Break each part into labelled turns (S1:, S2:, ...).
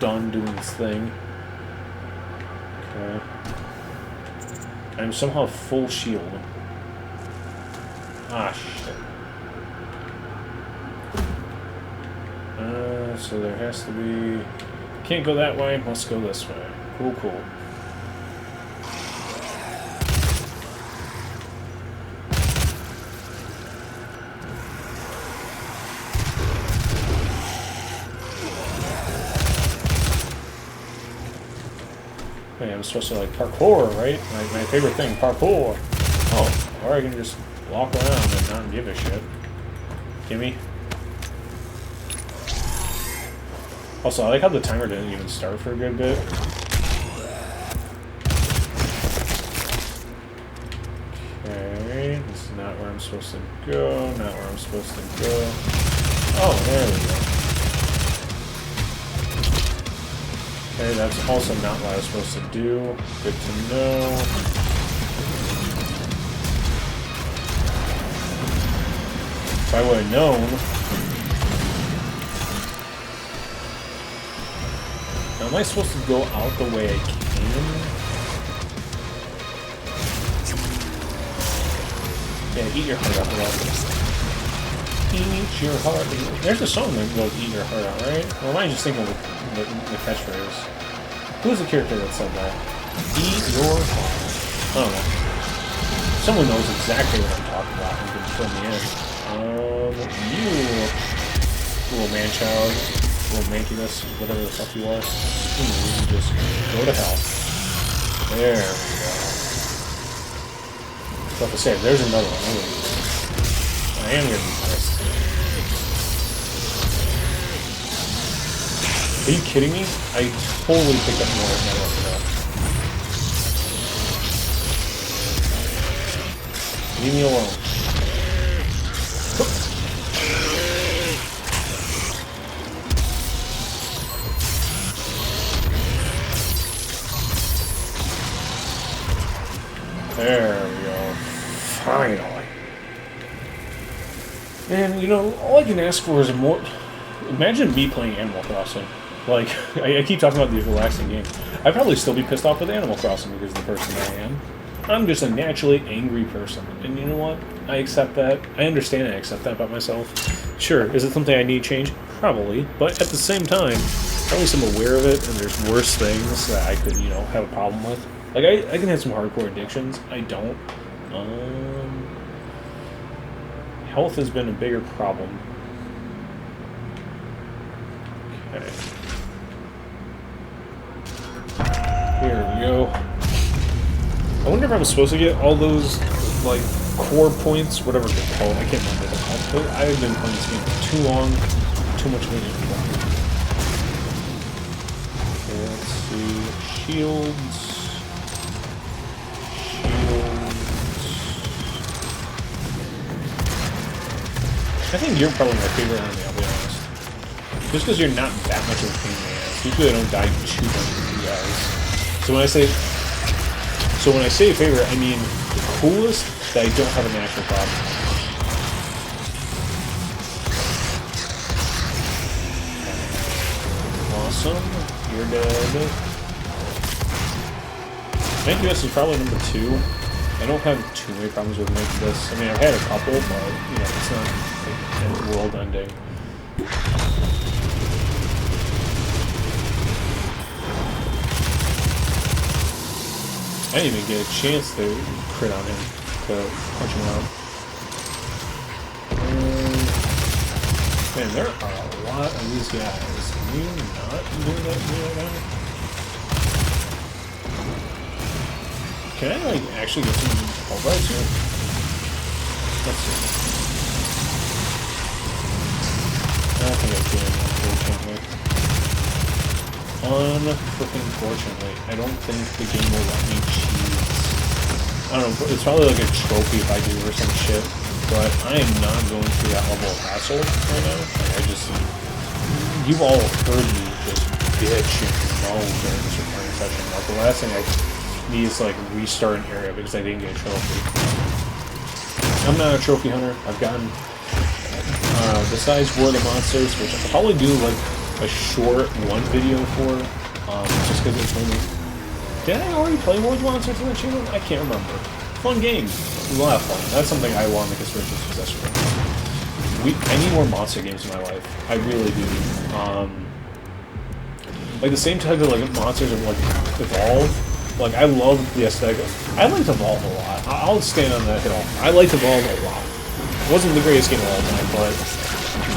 S1: done doing its thing. Okay. I'm somehow full shield. Ah, shit. So there has to be... Can't go that way, must go this way. Cool, cool. Hey, I'm supposed to, like, parkour, right? My favorite thing, parkour. Oh, or I can just walk around and not give a shit. Gimme. Also, I like how the timer didn't even start for a good bit. Okay, this is not where I'm supposed to go, not where I'm supposed to go. Oh, there we go. Okay, that's also not what I was supposed to do. Good to know. If I would have known... Now, am I supposed to go out the way I came? Yeah, eat your heart out. Eat your heart. There's a song that goes "Eat your heart out," right? Or am I just thinking of the catchphrase? Who's the character that said that? Eat your heart. I don't know. Someone knows exactly what I'm talking about and can fill me in. You little man-child, little mankiness, whatever the fuck you are. You just go to hell. There we go. So to say, there's another one. I am gonna be pissed. Are you kidding me? I totally picked up more metal for that. Leave me alone. There we go. Finally. And, you know, all I can ask for is a more... Imagine me playing Animal Crossing. Like, I keep talking about the relaxing game. I'd probably still be pissed off with Animal Crossing because of the person I am. I'm just a naturally angry person. And you know what? I accept that. I understand and I accept that about myself. Sure, is it something I need to change? Probably. But at the same time, at least I'm aware of it and there's worse things that I could, you know, have a problem with. Like, I can have some hardcore addictions. I don't. Health has been a bigger problem. Okay. Here we go. I wonder if I'm supposed to get all those, like, core points, whatever they're called. I can't remember what they're called. But I've been playing this game for too long. Too much of it. Okay, let's see. Shields. I think you're probably my favorite enemy, I'll be honest. Just because you're not that much of a pain in the ass. Usually I don't die too much with you guys. So when I say favorite, I mean the coolest that I don't have a natural problem. Awesome. You're dead. Mantis is probably number 2. I don't have too many problems with Mantis. I mean, I've had a couple, but, you know, it's not world ending. I didn't even get a chance to crit on him, to punch him out. Man, there are a lot of these guys. Can you not do that to me right now? Can I, like, actually get some albrights here? Let's see. I think I can, unfortunately. Unfortunately, I don't think the game will let me cheese. I don't know, it's probably like a trophy if I do or some shit, but I am not going through that level of hassle right now. Like, I just, you've all heard me just bitch and moan during this recording session. Like, the last thing I need is, like, restart an area because I didn't get a trophy. I'm not a trophy hunter. I've gotten... besides War of the Monsters, which I'll probably do like a short one video for, just because it's only. Did I already play World Monsters on the channel? I can't remember. Fun game. A lot of fun. That's something I want to make a spiritual success for. I need more monster games in my life. I really do. Like the same type of like monsters of like Evolve. Like I love the aesthetic. I liked Evolve a lot. I'll stand on that hill. I liked Evolve a lot. It wasn't the greatest game of all time, but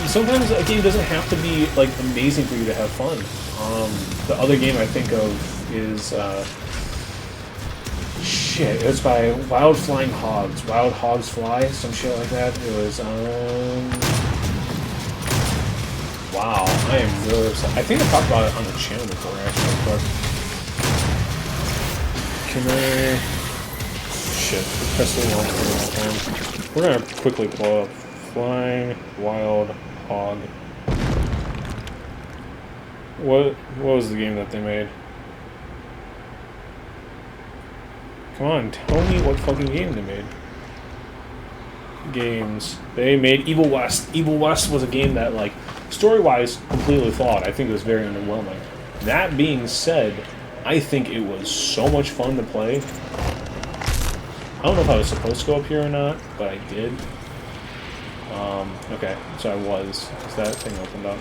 S1: sometimes a game doesn't have to be like amazing for you to have fun. The other game I think of is shit. It was by Wild Flying Hogs. Wild Hogs Fly, some shit like that. It was wow, I am really upset. I think I talked about it on the channel before actually, but can I shit, press the wrong thing. We're gonna quickly pull up Flying Wild Hog. What was the game that they made? Come on, tell me what fucking game they made. Games. They made Evil West. Evil West was a game that, like, story-wise, completely flawed. I think it was very underwhelming. That being said, I think it was so much fun to play. I don't know if I was supposed to go up here or not, but I did. Okay, so I was. Because that thing opened up.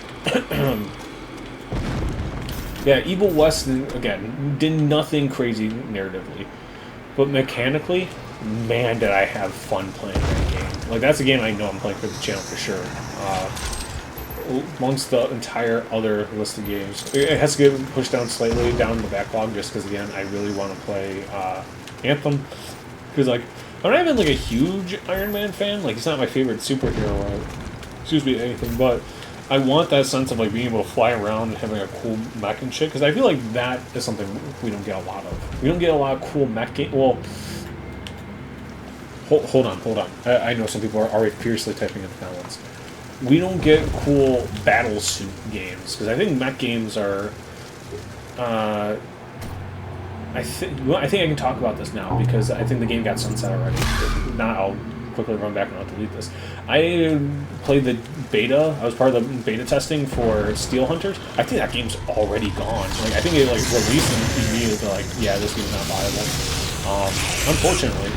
S1: Yeah, Evil West, again, did nothing crazy narratively. But mechanically, man, did I have fun playing that game. Like, that's a game I know I'm playing for the channel for sure. Amongst the entire other list of games. It has to get pushed down slightly down the backlog just because, again, I really want to play Anthem. Because, like, I'm not even, like, a huge Iron Man fan. Like, he's not my favorite superhero or, excuse me, anything, but I want that sense of, like, being able to fly around and having a cool mech and shit, because I feel like that is something we don't get a lot of. We don't get a lot of cool mech games. Well, hold on. I know some people are already fiercely typing in the comments. We don't get cool battle suit games, because I think mech games are... I think I can talk about this now, because I think the game got sunset already. If not, I'll quickly run back and I'll delete this. I played the beta. I was part of the beta testing for Steel Hunters. I think that game's already gone. Like, I think it like released and immediately like, yeah, this game's not viable. Unfortunately.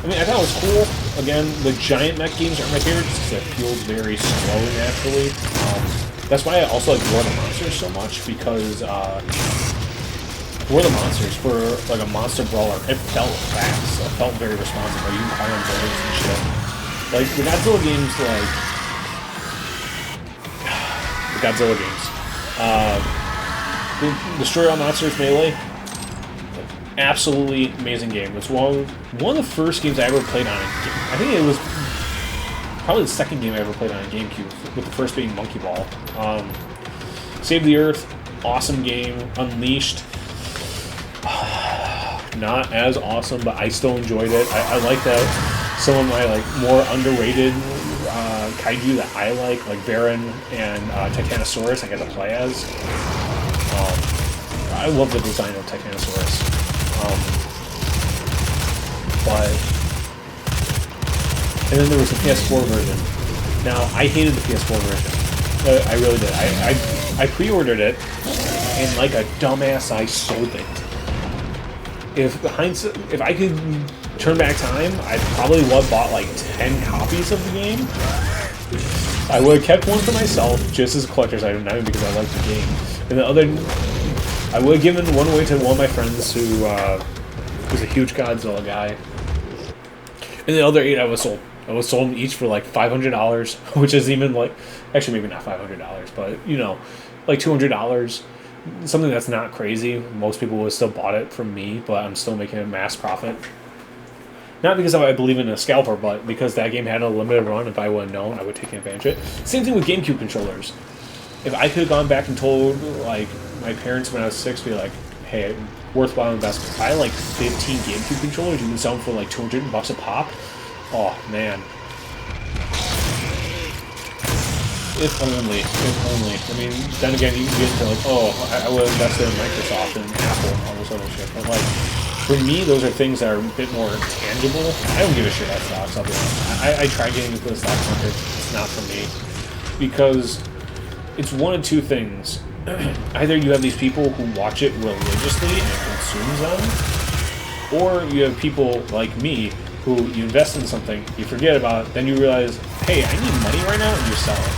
S1: I mean, I thought it was cool. Again, the giant mech games aren't my favorite because it feels very slow naturally. That's why I also like War of the Monsters so much, because War of the Monsters, for like a monster brawler, it felt fast. It felt very responsive. Like, you can call on birds and shit. Like the Godzilla games, the Godzilla games. Destroy All Monsters Melee. Absolutely amazing game. It's one of the first games I ever played on a game. I think it was probably the second game I ever played on a GameCube, with the first being Monkey Ball. Save the Earth, awesome game. Unleashed, not as awesome, but I still enjoyed it. I like that some of my like more underrated kaiju that I like Baron and Titanosaurus, I get to play as. I love the design of Titanosaurus. And then there was the PS4 version. Now, I hated the PS4 version. I really did. I pre-ordered it, and like a dumbass, I sold it. If I could turn back time, I probably would have bought like 10 copies of the game. I would have kept one for myself, just as a collector's item, not even because I liked the game. And the other, I would have given one away to one of my friends who was a huge Godzilla guy. And the other 8 I was sold. I was sold them each for like $500, which is even like, actually maybe not $500, but you know, like $200. Something that's not crazy. Most people would have still bought it from me, but I'm still making a mass profit. Not because I believe in a scalper, but because that game had a limited run. If I would have known, I would have taken advantage of it. Same thing with GameCube controllers. If I could have gone back and told like my parents when I was 6, be like, hey, worthwhile investment. Buy like 15 GameCube controllers. You can sell them for like $200 a pop. Oh man. If only. I mean, then again, you can get into like, oh, I would have invested in Microsoft and Apple and all this other shit. But like, for me, those are things that are a bit more tangible. I don't give a shit about stocks, I'll be honest. I tried getting into the stock market. It's not for me. Because it's one of two things. Either you have these people who watch it religiously and consumes them, or you have people like me who you invest in something, you forget about it, then you realize, hey, I need money right now, and you sell it.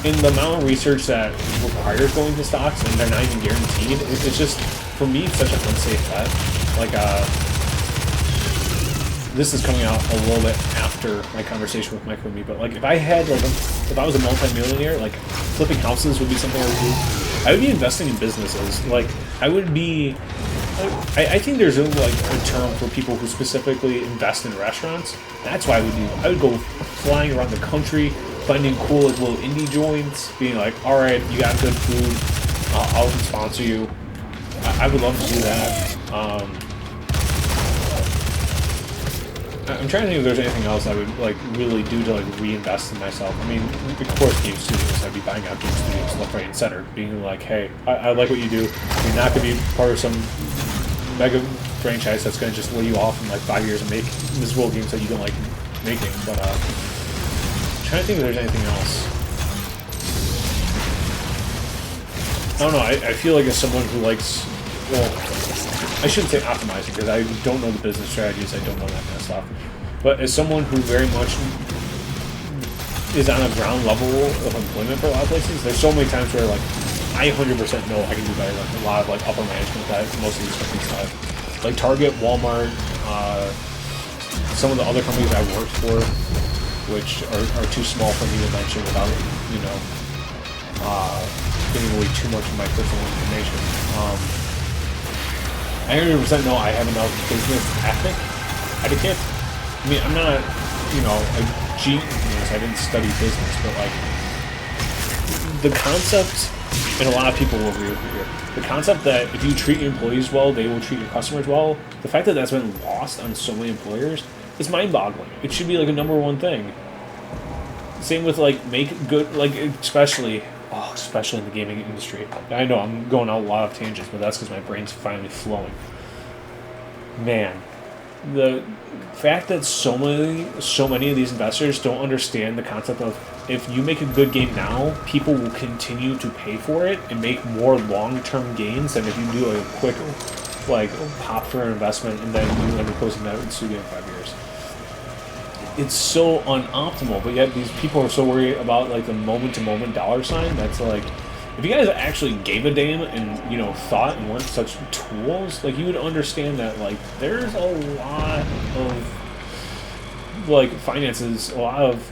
S1: In the amount of research that requires going to stocks, and they're not even guaranteed, it's just, for me, it's such an unsafe bet. Like, this is coming out a little bit after my conversation with Mike and me, but like if I had like if I was a multi-millionaire, like flipping houses would be something I would do. I would be investing in businesses. Like I would be. I think there's like a term for people who specifically invest in restaurants. That's what I would do. I would go flying around the country, finding cool like little indie joints, being like, all right, you got good food, I'll sponsor you. I would love to do that. I'm trying to think if there's anything else I would like really do to like reinvest in myself. I mean, of course, game studios. I'd be buying out game studios left, right, and center, being like, "Hey, I like what you do. You're not going to be part of some mega franchise that's going to just lay you off in like 5 years and make miserable games that you don't like making." But I'm trying to think if there's anything else. I don't know. I feel like as someone who likes, well, I shouldn't say optimizing because I don't know the business strategies, I don't know that kind of stuff. But as someone who very much is on a ground level of employment for a lot of places, there's so many times where like I 100% know I can do better than a lot of like upper management that most of these companies have. Like Target, Walmart, some of the other companies I worked for, which are too small for me to mention without, you know, giving away too much of my personal information. I 100% know I have enough business etiquette. I mean, I'm not, you know, a genius. I didn't study business, but like the concept, and a lot of people will agree with me here. The concept that if you treat your employees well, they will treat your customers well. The fact that that's been lost on so many employers is mind-boggling. It should be like a #1 thing. Same with like make good, like especially in the gaming industry. I know I'm going out a lot of tangents, but that's because my brain's finally flowing. Man, the fact that so many of these investors don't understand the concept of if you make a good game now, people will continue to pay for it and make more long-term gains than if you do a quick, like, pop for an investment and then you end up closing that studio in 5 years. It's so unoptimal, but yet these people are so worried about like the moment-to-moment dollar sign. That's like, if you guys actually gave a damn and, you know, thought and weren't such tools, like you would understand that like there's a lot of like finances, a lot of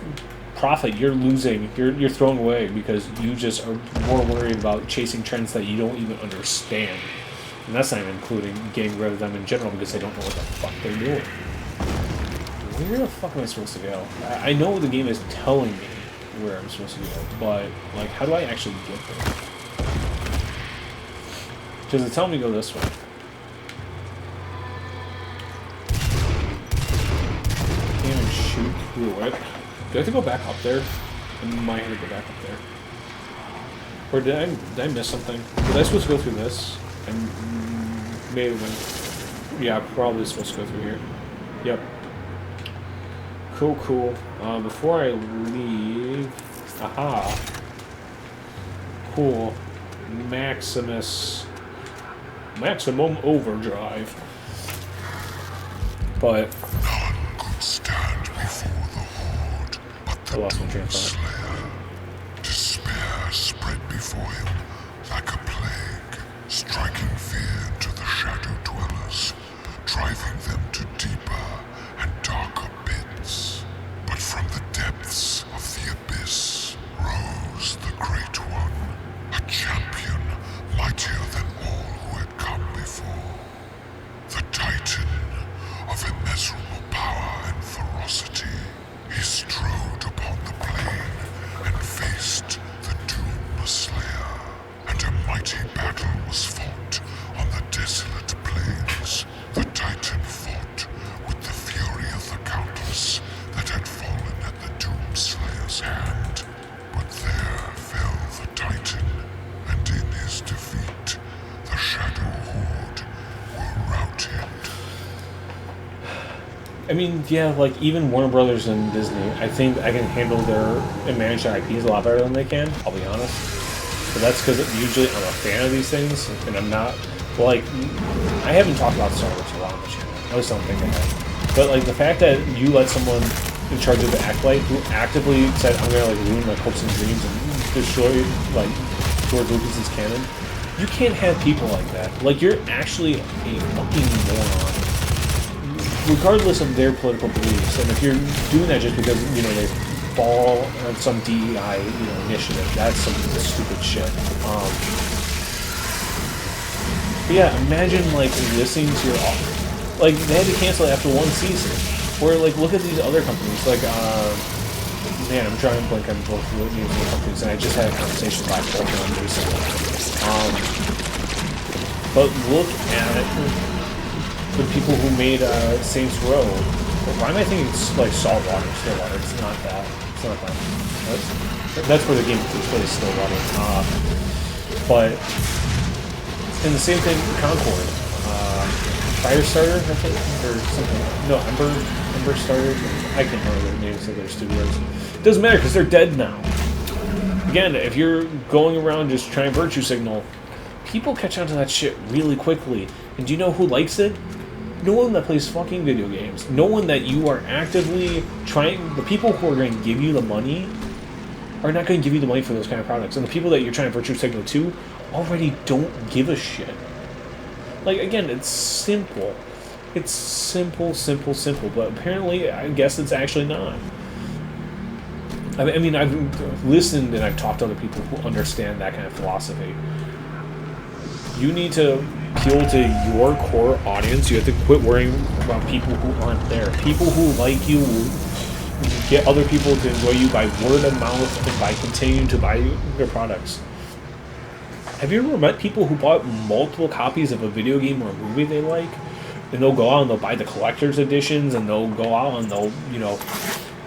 S1: profit you're losing, you're throwing away because you just are more worried about chasing trends that you don't even understand. And that's not even including getting rid of them in general because they don't know what the fuck they're doing. Where the fuck am I supposed to go? I know the game is telling me where I'm supposed to go, but like, how do I actually get there? Does it tell me to go this way? Can't even shoot through it. Do I have to go back up there? I might have to go back up there. Or did I miss something? Was I supposed to go through this? I may have been. Yeah, probably supposed to go through here. Yep. Cool. Before I leave, cool. Maximum overdrive. But
S2: none could stand before the horde, but the doomed slayer. Despair spread before him like a plague, striking fear into the shadow dwellers, driving them to deeper and darker pits. But from the depths of the abyss rose the Great One, a champion mightier than all who had come before. The Titan of immeasurable power and ferocity, he strode upon the plain and faced the Doom Slayer.
S1: I mean, yeah, like even Warner Brothers and Disney, I think I can handle their and manage their IPs a lot better than they can. I'll be honest, but that's because usually I'm a fan of these things, and I'm not like I haven't talked about Star Wars a lot on the channel. I just don't think I have. But like the fact that you let someone in charge of the Acolyte who actively said I'm gonna like ruin my hopes and dreams and destroy like George Lucas's canon, you can't have people like that. Like you're actually a fucking moron. Regardless of their political beliefs, and if you're doing that just because they fall on some DEI initiative, that's some stupid shit. But yeah, imagine like listening to your offer. Like they had to cancel it after one season. Or like look at these other companies. Like man, I'm trying to blank on both of the companies, and I just had a conversation about both of them recently. But look at the people who made Saints Row. Why am I thinking it's like Saltwater, Stillwater? It's not that. It's not that. That's where the game takes place, Stillwater. But and the same thing, Concord, Firestarter, I think, or something. No, Ember Starter. I can't remember the names of their studios. It doesn't matter because they're dead now. Again, if you're going around just trying to virtue signal, people catch on to that shit really quickly. And do you know who likes it? No one that plays fucking video games. No one that you are actively trying... The people who are going to give you the money are not going to give you the money for those kind of products. And the people that you're trying to virtue signal to already don't give a shit. Like, again, it's simple. It's simple. But apparently, I guess it's actually not. I mean, I've listened and I've talked to other people who understand that kind of philosophy. You need to appeal to your core audience. You have to quit worrying about people who aren't there. People who like you will get other people to enjoy you by word of mouth and by continuing to buy their products. Have you ever met people who bought multiple copies of a video game or a movie they like? And they'll go out and they'll buy the collector's editions, and they'll go out and they'll,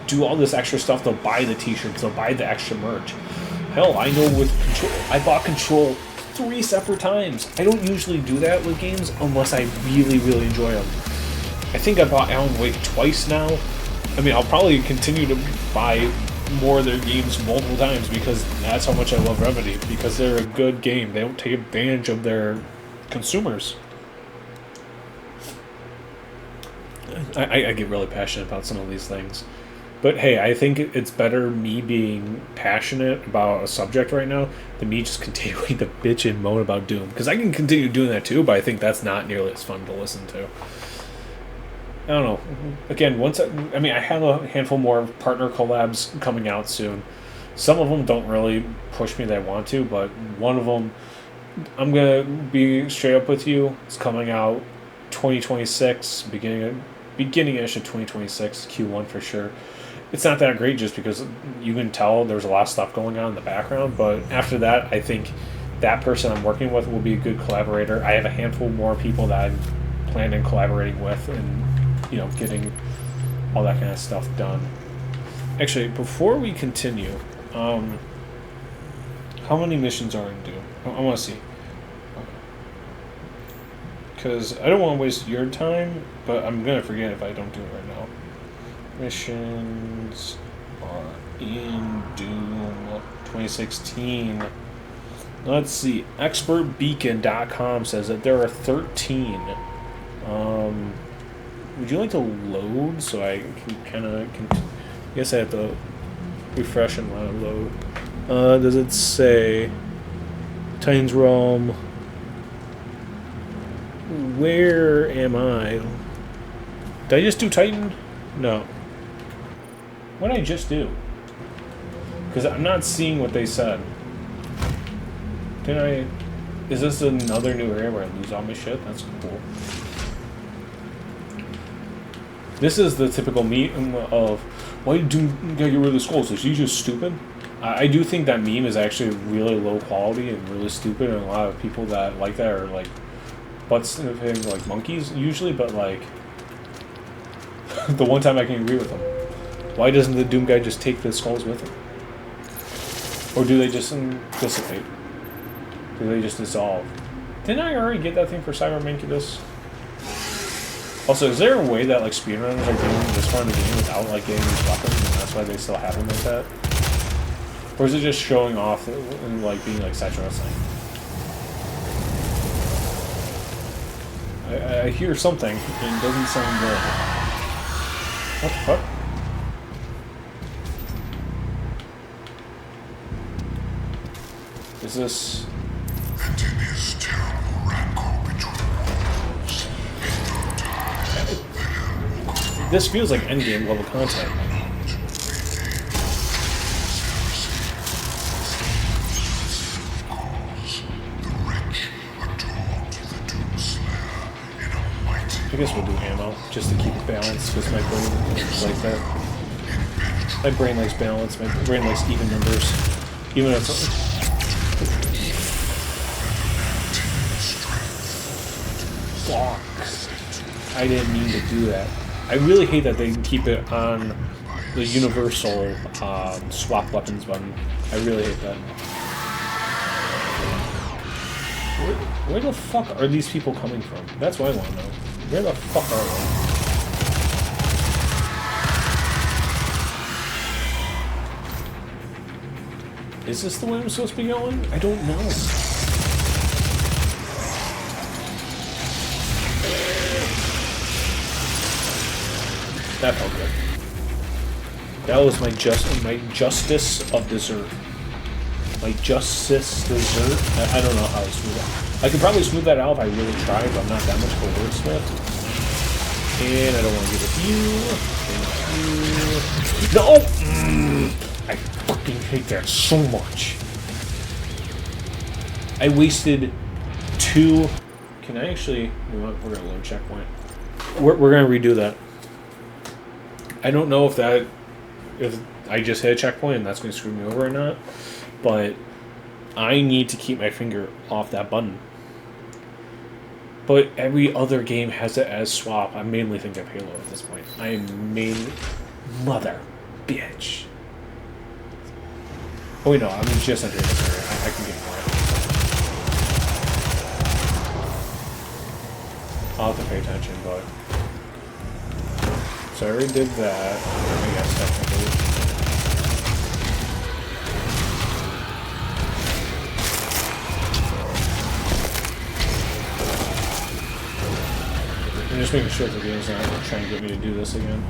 S1: do all this extra stuff. They'll buy the t-shirts, they'll buy the extra merch. Hell, I know with Control, I bought Control 3 separate times. I don't usually do that with games unless I really, really enjoy them. I think I bought Alan Wake twice now. I mean, I'll probably continue to buy more of their games multiple times because that's how much I love Remedy, because they're a good game. They don't take advantage of their consumers. I get really passionate about some of these things. But hey, I think it's better me being passionate about a subject right now than me just continuing to bitch and moan about Doom. Because I can continue doing that too, but I think that's not nearly as fun to listen to. I don't know. Again, I have a handful more partner collabs coming out soon. Some of them don't really push me that I want to, but one of them, I'm going to be straight up with you. It's coming out 2026, beginning-ish of 2026, Q1 for sure. It's not that great just because you can tell there's a lot of stuff going on in the background, but after that, I think that person I'm working with will be a good collaborator. I have a handful more people that I'm planning collaborating with and, getting all that kind of stuff done. Actually, before we continue, how many missions are in Doom? I want to see. Because I don't want to waste your time, but I'm going to forget if I don't do it right now. Missions are in Doom 2016. Let's see. ExpertBeacon.com says that there are 13. Would you like to load so I can kind of... I guess I have to refresh and let it load. Does it say Titan's Realm? Where am I? Did I just do Titan? No. What did I just do? Because I'm not seeing what they said. Did I... Is this another new area where I lose all my shit? That's cool. This is the typical meme of, why do you gotta get rid of the skulls? Is he just stupid? I do think that meme is actually really low quality and really stupid, and a lot of people that like that are like butt sniffing like monkeys usually, but like the one time I can agree with them. Why doesn't the Doom guy just take the skulls with him? Or do they just dissipate? Do they just dissolve? Didn't I already get that thing for Cyber Mancubus? Also, is there a way that like speedrunners are doing this far in the game without like getting these weapons, and that's why they still have them like that? Or is it just showing off and like being like saturation? I hear something and it doesn't sound good. What the fuck? Is this?
S2: And in his terrible rancor between worlds,
S1: This feels like endgame level content. I guess we'll do ammo, just to keep it balanced, because my brain is like that. My brain likes balance, my brain likes even numbers. Even if it's... Fuck. I didn't mean to do that. I really hate that they keep it on the universal swap weapons button. I really hate that. Where the fuck are these people coming from? That's what I want to know. Where the fuck are they? Is this the way I'm supposed to be going? I don't know. That felt good. That was my justice of dessert. My justice dessert? I don't know how to smooth that. I could probably smooth that out if I really tried, but I'm not that much of a wordsmith. And I don't want to give it to you. No! I fucking hate that so much. I wasted 2... Can I actually... You know what? We're going to load checkpoint. We're going to redo that. I don't know if that... If I just hit a checkpoint and that's going to screw me over or not. But I need to keep my finger off that button. But every other game has it as swap. I mainly think of Halo at this point. I am mainly... Mother bitch. Oh wait, no, I'm just entering this area. I can get more. I'll have to pay attention, but... So I already did that, I guess, technically. I'm just making sure the game's not trying to get me to do this again.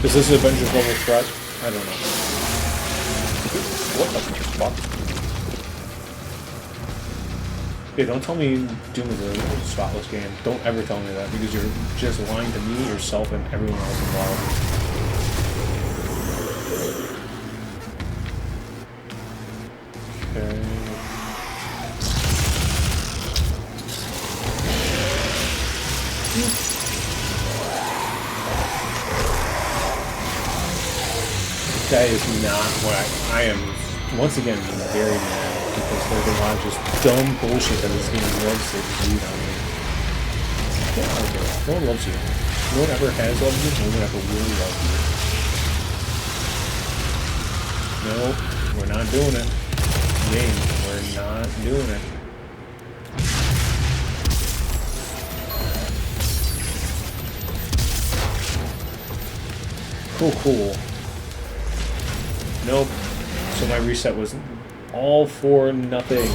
S1: Is this Avengers level threat? I don't know. What the fuck? Okay, don't tell me Doom is a spotless game. Don't ever tell me that, because you're just lying to me, yourself, and everyone else involved. Okay. That is not what I am, once again, very mad, because there's a lot of just dumb bullshit that this game loves to read on me. Get out of here. No one loves you. No one ever has loved you. No one ever will love you. No, we're not doing it. Game, we're not doing it. Cool. Nope. So my reset was all for nothing.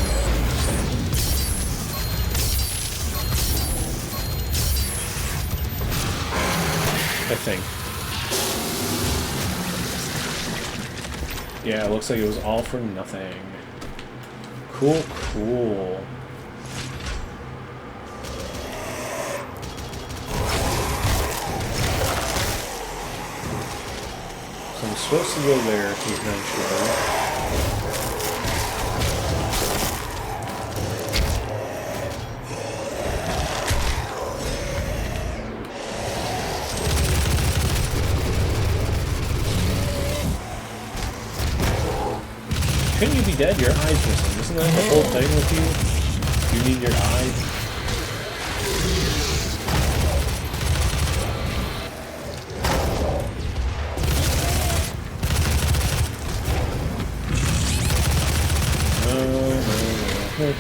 S1: I think. Yeah, it looks like it was all for nothing. Cool. So I'm supposed to go there eventually. Couldn't you be dead? Your eye's missing. Isn't that the whole thing with you? You need your eye.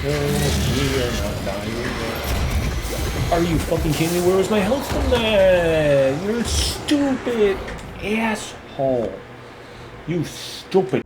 S1: We are not dying yet. Are you fucking kidding me? Where was my health from that? You're a stupid asshole. You stupid.